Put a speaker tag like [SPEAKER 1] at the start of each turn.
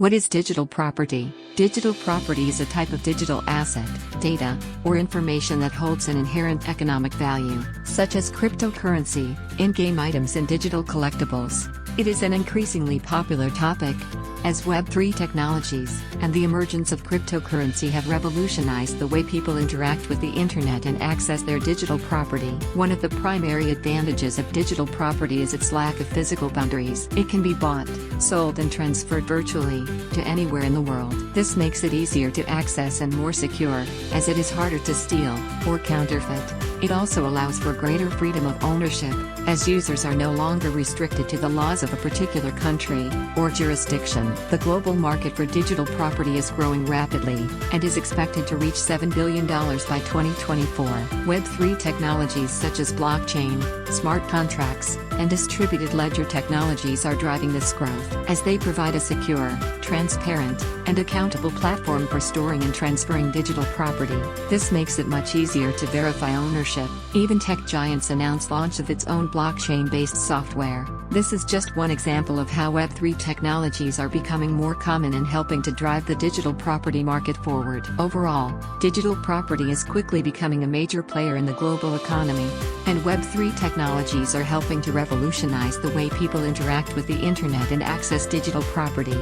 [SPEAKER 1] What is digital property? Digital property is a type of digital asset, data, or information that holds an inherent economic value, such as cryptocurrency, in-game items and digital collectibles. It is an increasingly popular topic, as Web3 technologies and the emergence of cryptocurrency have revolutionized the way people interact with the internet and access their digital property. One of the primary advantages of digital property is its lack of physical boundaries. It can be bought, sold and transferred virtually to anywhere in the world. This makes it easier to access and more secure, as it is harder to steal or counterfeit. It also allows for greater freedom of ownership, as users are no longer restricted to the laws of a particular country or jurisdiction. The global market for digital property is growing rapidly and is expected to reach $7 billion by 2024. Web3 technologies such as blockchain, smart contracts, and distributed ledger technologies are driving this growth, as they provide a secure, transparent, and accountable platform for storing and transferring digital property. This makes it much easier to verify ownership. Even tech giants announce launch of its own blockchain-based software. This is just one example of how Web3 technologies are becoming more common and helping to drive the digital property market forward. Overall, digital property is quickly becoming a major player in the global economy, and Web3 technologies are helping to revolutionize the way people interact with the internet and access digital property.